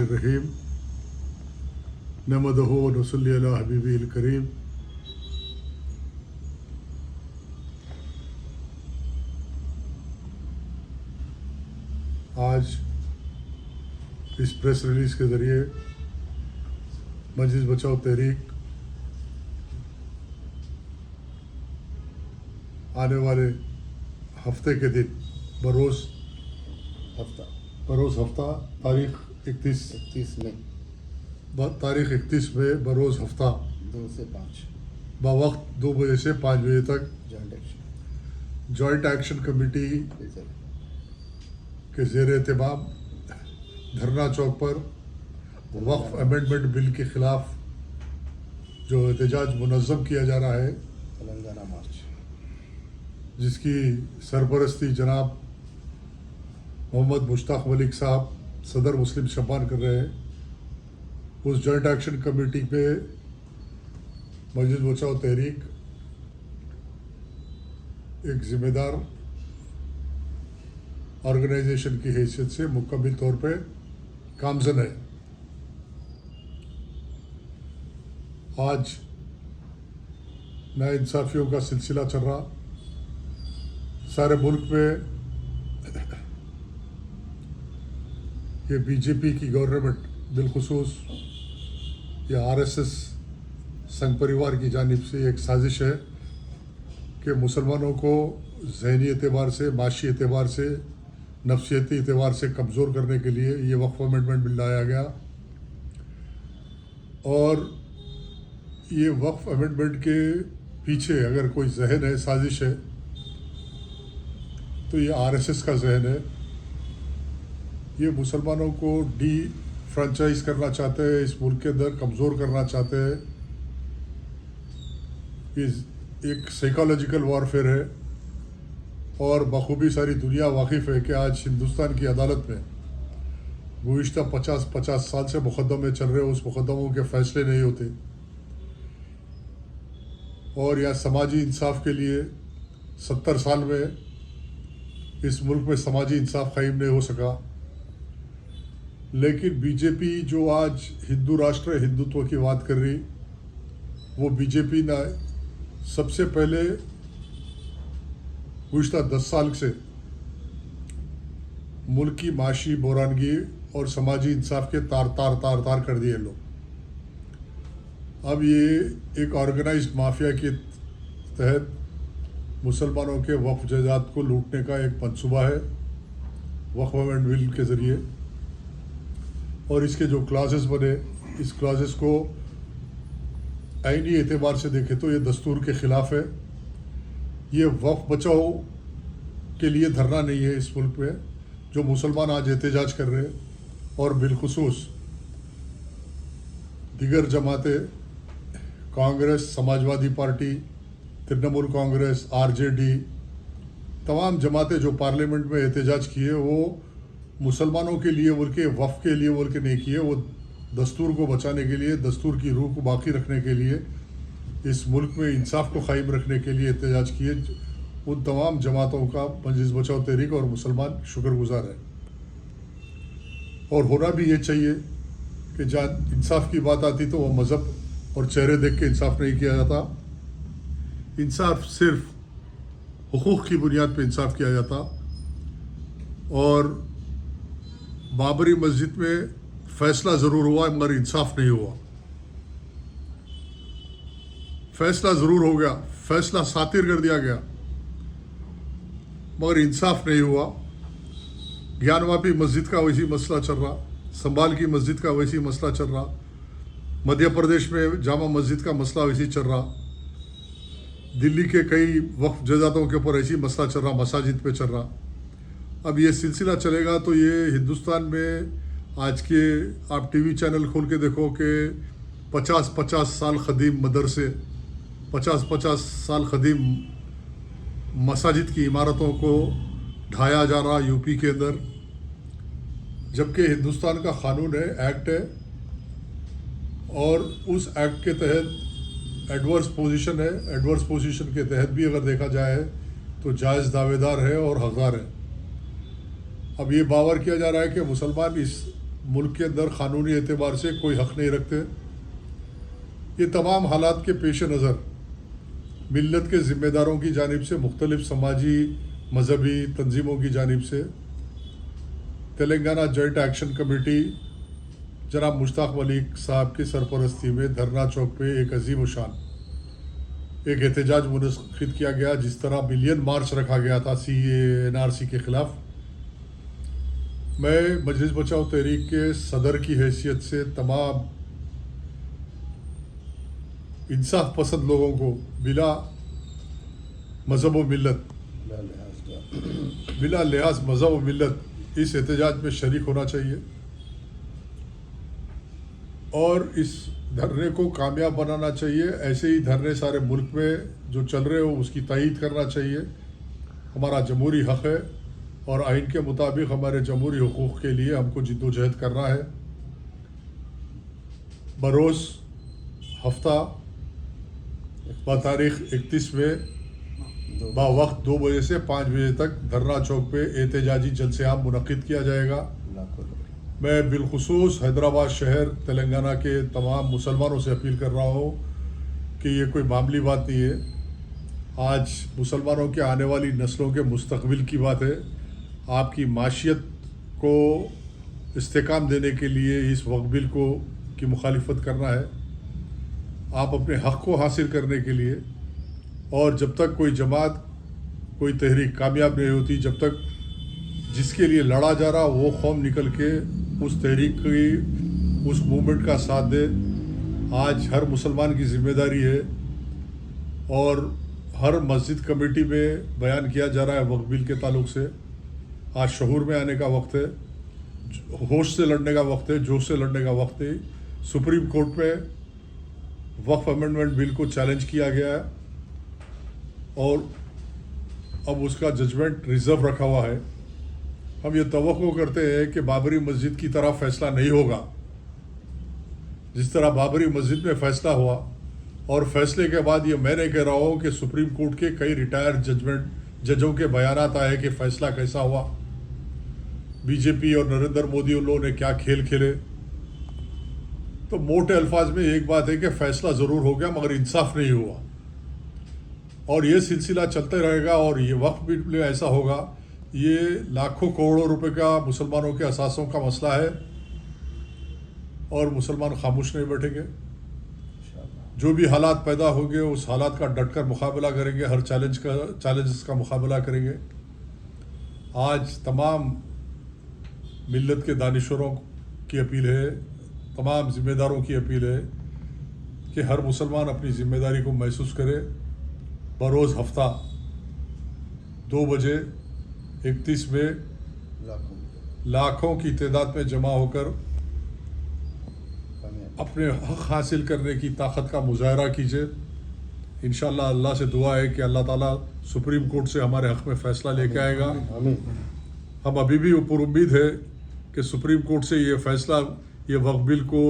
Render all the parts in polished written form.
الرحیم نحمدہ و نصلی علی حبیبہ الکریم. آج اس پریس ریلیز کے ذریعے مجلس بچاؤ تحریک آنے والے ہفتے کے دن بروز ہفتہ تاریخ 31 میں بروز ہفتہ 2 سے 5 بوقت 2 بجے سے 5 بجے تک joint joint action committee action کے زیر اہتمام دھرنا چوک پر وقف امینڈمنٹ بل کے خلاف جو احتجاج منظم کیا جا رہا ہے، تلنگانہ مارچ جس کی سرپرستی جناب محمد مشتاق ملک صاحب صدر مسلم شبان کر رہے ہیں، اس جوائنٹ ایکشن کمیٹی پہ مجلس بچاؤ تحریک ایک ذمہ دار آرگنائزیشن کی حیثیت سے مکمل طور پہ گامزن ہے. آج ناانصافیوں کا سلسلہ چل رہا سارے ملک میں. یہ بی جے پی کی گورنمنٹ بالخصوص یہ RSS سنگھ پریوار کی جانب سے ایک سازش ہے کہ مسلمانوں کو ذہنی اعتبار سے، معاشی اعتبار سے، نفسیاتی اعتبار سے کمزور کرنے کے لیے یہ وقف امینڈمنٹ بل لایا گیا. اور یہ وقف امینڈمنٹ کے پیچھے اگر کوئی ذہن ہے، سازش ہے، تو یہ RSS کا ذہن ہے. یہ مسلمانوں کو ڈی فرانچائز کرنا چاہتے ہیں، اس ملک کے اندر کمزور کرنا چاہتے ہیں. یہ ایک سائیکالوجیکل وارفیئر ہے اور بخوبی ساری دنیا واقف ہے کہ آج ہندوستان کی عدالت میں گزشتہ 50 سال سے مقدمے چل رہے ہیں، اس مقدموں کے فیصلے نہیں ہوتے، اور یا سماجی انصاف کے لیے 70 سال میں اس ملک میں سماجی انصاف قائم نہیں ہو سکا. لیکن بی جے پی جو آج ہندو راشٹر ہندوتو کی بات کر رہی، وہ بی جے پی نے سب سے پہلے گزشتہ 10 سال سے ملک کی معاشی بحرانگی اور سماجی انصاف کے تار کر دیے لوگ. اب یہ ایک آرگنائزڈ مافیا کے تحت مسلمانوں کے وقف جائیداد کو لوٹنے کا ایک منصوبہ ہے وقف امینڈمنٹ بل کے ذریعے. اور اس کے جو کلازز بنے، اس کلازز کو آئینی اعتبار سے دیکھیں تو یہ دستور کے خلاف ہے. یہ وقف بچاؤ کے لیے دھرنا نہیں ہے. اس ملک میں جو مسلمان آج احتجاج کر رہے ہیں، اور بالخصوص دیگر جماعتیں، کانگریس، سماجوادی پارٹی، ترنمول کانگریس، RJD، تمام جماعتیں جو پارلیمنٹ میں احتجاج کیے، وہ مسلمانوں کے لیے بول کے، وقف کے لیے بول کے نہیں کیے، وہ دستور کو بچانے کے لیے، دستور کی روح کو باقی رکھنے کے لیے، اس ملک میں انصاف کو قائم رکھنے کے لیے احتجاج کیے. ان تمام جماعتوں کا مجلس بچاؤ تحریک اور مسلمان شکر گزار ہے. اور ہونا بھی یہ چاہیے کہ جہاں انصاف کی بات آتی تو وہ مذہب اور چہرے دیکھ کے انصاف نہیں کیا جاتا. انصاف صرف حقوق کی بنیاد پہ انصاف کیا جاتا. اور بابری مسجد میں فیصلہ ضرور ہوا مگر انصاف نہیں ہوا. فیصلہ ضرور ہو گیا، فیصلہ ساتیر کر دیا گیا، مگر انصاف نہیں ہوا. گیان واپی مسجد کا ویسی مسئلہ چل رہا، سنبھال کی مسجد کا ویسی مسئلہ چل رہا، مدھیہ پردیش میں جامع مسجد کا مسئلہ ویسی چل رہا، دلی کے کئی وقف جائیدادوں کے اوپر ایسی مسئلہ چل رہا، مساجد پہ چل رہا. اب یہ سلسلہ چلے گا تو یہ ہندوستان میں آج کے آپ ٹی وی چینل کھول کے دیکھو کہ 50 سال قدیم مدرسے، 50 سال قدیم مساجد کی عمارتوں کو ڈھایا جا رہا یو پی کے اندر، جبکہ ہندوستان کا قانون ہے، ایکٹ ہے، اور اس ایکٹ کے تحت ایڈورس پوزیشن ہے. ایڈورس پوزیشن کے تحت بھی اگر دیکھا جائے تو جائز دعوے دار ہے اور حقدار ہے. اب یہ باور کیا جا رہا ہے کہ مسلمان اس मुल्क के अंदर क़ानूनी एतबार से कोई हक़ नहीं रखते। ये तमाम हालात के पेश नज़र मिल्लत के ज़िम्मेदारों की जानिब से मुख्तलिफ़ समाजी मजहबी तंजीमों की जानिब से तेलंगाना जॉइंट एक्शन कमेटी जनाब मुश्ताक मलिक साहब की सरपरस्ती में धरना चौक पे एक अजीम शान एक एहतजाज मुनक़िद किया गया। जिस तरह मिलियन मार्च रखा गया था NRC के ख़िलाफ़, मैं मजलिस बचाओ तहरीक के सदर की हैसियत से तमाम इंसाफ पसंद लोगों को बिला मज़हब व मिल्लत बिला लिहाज मज़हब व मिल्लत इस एहतजाज में शरीक होना चाहिए और इस धरने को कामयाब बनाना चाहिए। ऐसे ही धरने सारे मुल्क में जो चल रहे हो उसकी तायीद करना चाहिए। हमारा जमहूरी हक़ है और आइन के मुताबिक हमारे जमहूरी हुकूक़ के लिए हमको जिद्दोजहद करना है। बरोज़ हफ्ता तारीख़ 31 में वक्त 2 बजे से 5 बजे तक धरना चौक पे एहतजाजी जलसे आम मुनक़िद किया जाएगा। मैं बिलखुसूस हैदराबाद शहर तेलंगाना के तमाम मुसलमानों से अपील कर रहा हूँ कि ये कोई मामूली बात नहीं है। आज मुसलमानों के आने वाली नस्लों के मुस्तक़बिल की बात है। आपकी माशियत को इस्तेकाम देने के लिए इस वक्फ बिल को की मुखालिफत करना है। आप अपने हक़ को हासिल करने के लिए, और जब तक कोई जमात कोई तहरीक कामयाब नहीं होती, जब तक जिसके लिए लड़ा जा रहा वो कौम निकल के उस तहरीक की उस मूवमेंट का साथ दे। आज हर मुसलमान की ज़िम्मेदारी है और हर मस्जिद कमेटी में बयान किया जा रहा है वक्फ बिल के ताल्लुक़ से। आज शऊर में आने का वक्त है, होश से लड़ने का वक्त है, जोश से लड़ने का वक्त है। सुप्रीम कोर्ट में वक्फ अमेंडमेंट बिल को चैलेंज किया गया है और अब उसका जजमेंट रिज़र्व रखा हुआ है। हम ये तवक्को करते हैं कि बाबरी मस्जिद की तरह फ़ैसला नहीं होगा। जिस तरह बाबरी मस्जिद में फ़ैसला हुआ और फैसले के बाद ये मैं नहीं कह रहा हूँ कि सुप्रीम कोर्ट के कई रिटायर्ड जजों के बयानात आए कि फ़ैसला कैसा हुआ, बीजेपी और नरेंद्र मोदी उन लोगों ने क्या खेल खेले। तो मोटे अल्फाज में एक बात है कि फ़ैसला ज़रूर हो गया मगर इंसाफ नहीं हुआ और ये सिलसिला चलते रहेगा। और ये वक्फ बिल में ऐसा होगा, ये लाखों करोड़ों रुपए का मुसलमानों के असासों का मसला है और मुसलमान खामोश नहीं बैठेंगे। जो भी हालात पैदा होंगे उस हालात का डटकर मुकाबला करेंगे, हर चैलेंजेस का मुकाबला करेंगे। आज तमाम मिल्लत के दानिशवरों की अपील है, तमाम ज़िम्मेदारों की अपील है कि हर मुसलमान अपनी ज़िम्मेदारी को महसूस करे। बरोज़ हफ्ता 2 बजे 31 में लाखों की तादाद में जमा होकर अपने हक़ हासिल करने की ताकत का मुजाहरा कीजिए। इंशाअल्लाह अल्लाह से दुआ है कि अल्लाह ताला सुप्रीम कोर्ट से हमारे हक़ में फ़ैसला लेके आएगा। हम अभी भी ऊपर उम्मीद है कि सुप्रीम कोर्ट से ये फ़ैसला, ये वक्फ बिल को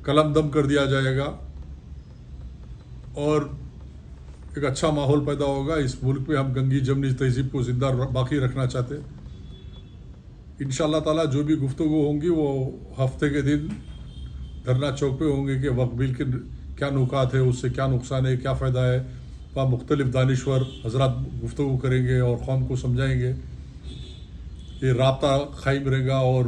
कलमदम कर दिया जाएगा और एक अच्छा माहौल पैदा होगा। इस मुल्क में हम गंगी जमनी तहज़ीब को ज़िंदा बाकी रखना चाहते हैं। इंशाअल्लाह ताला जो भी गुफ्तगू होंगी वो हफ्ते के दिन धरना चौक पे होंगे कि वक्फ बिल के क्या नुकात है, उससे क्या नुकसान है, क्या फ़ायदा है। वहाँ मुख्तलिफ़ दानिश्वर हजरात गुफ्तगू करेंगे और कौम को समझाएंगे। ये राब्ता कायम रहेगा और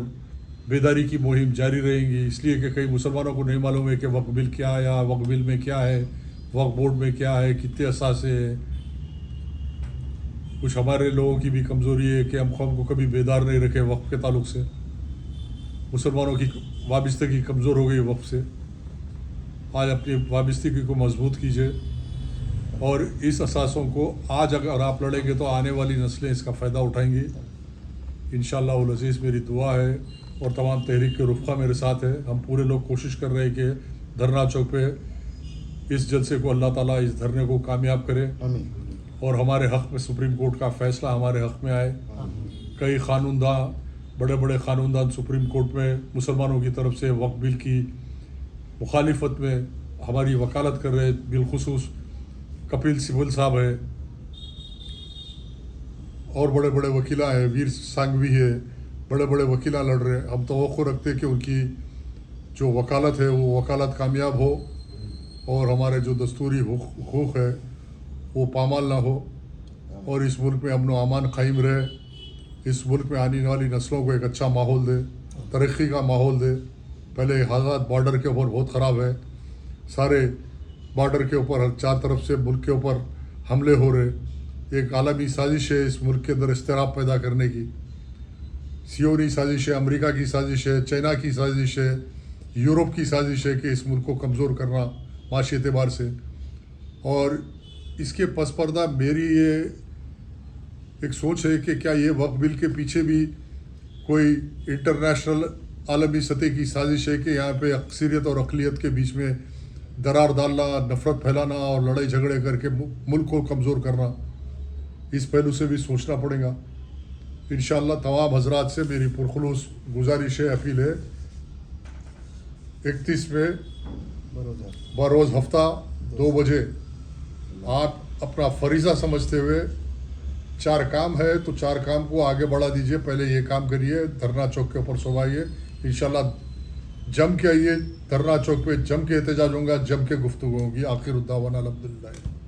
बेदारी की मुहिम जारी रहेगी, इसलिए कि कई मुसलमानों को नहीं मालूम है कि वक्फ बिल क्या है या वक्फ बिल में क्या है, वक्फ बोर्ड में क्या है, कितने असासे है। कुछ हमारे लोगों की भी कमज़ोरी है कि हम कौम को कभी बेदार नहीं रखे वक्फ के ताल्लुक़ से। मुसलमानों की वाबस्तगी कमज़ोर हो गई वक्फ से। आज अपनी वाबस्तगी को मजबूत कीजिए और इस असासों को आज अगर आप लड़ेंगे तो आने वाली नस्लें इसका फ़ायदा उठाएंगी। इंशाअल्लाह उल अज़ीज़ मेरी दुआ है और तमाम तहरीक के रुफ़ा मेरे साथ है। हम पूरे लोग कोशिश कर रहे हैं कि धरना चौक पे इस जलसे को अल्लाह ताला इस धरने को कामयाब करे और हमारे हक़ में सुप्रीम कोर्ट का फ़ैसला हमारे हक़ में आए। कई क़ानूनदान, बड़े बड़े क़ानूनदान सुप्रीम कोर्ट में मुसलमानों की तरफ से वक्फ बिल की मुखालिफत में हमारी वकालत कर रहे, बिलखुसूस कपिल सिब्बल साहब है और बड़े बड़े वकीला हैं, वीर सांघवी है, बड़े बड़े वकीला लड़ रहे हैं। हम तवक्को रखते हैं कि उनकी जो वकालत है वो वकालत कामयाब हो और हमारे जो दस्तूरी हुकूक है वो पामाल ना हो और इस मुल्क में अमन व अमान कायम रहे। इस मुल्क में आने वाली नस्लों को एक अच्छा माहौल दे, तरक्की का माहौल दे। पहले हालात बॉर्डर के ऊपर बहुत ख़राब है, सारे बॉर्डर के ऊपर हर चार तरफ से मुल्क के ऊपर हमले हो रहे। एक आलमी साजिश है इस मुल्क के अंदर इस्तिराब पैदा करने की। सियोनी साजिश है, अमेरिका की साजिश है, चाइना की साजिश है, यूरोप की साजिश है कि इस मुल्क को कमज़ोर करना माशी एतबार से। और इसके पस पर्दा मेरी ये एक सोच है कि क्या ये वक्फ बिल के पीछे भी कोई इंटरनेशनल आलमी सतह की साजिश है कि यहाँ पे अक्सरियत और अक़लियत के बीच में दरार डालना, नफ़रत फैलाना और लड़ाई झगड़े करके मुल्क को कमज़ोर करना। इस पहलू से भी सोचना पड़ेगा। इंशाअल्लाह तमाम हजरात से मेरी पुरखुलूस गुजारिश है, अपील है, 31 में बरोज़ हफ्ता 2 बजे आप अपना फरीज़ा समझते हुए 4 काम है तो 4 काम को आगे बढ़ा दीजिए। पहले ये काम करिए, धरना चौक के ऊपर सुबाइए, इंशाअल्लाह जम के आइए। धरना चौक पे जम के एहतजाज होगा, जम के गुफ्तगू होगी। आखिर उद्दावाना अल्हम्दुलिल्लाह।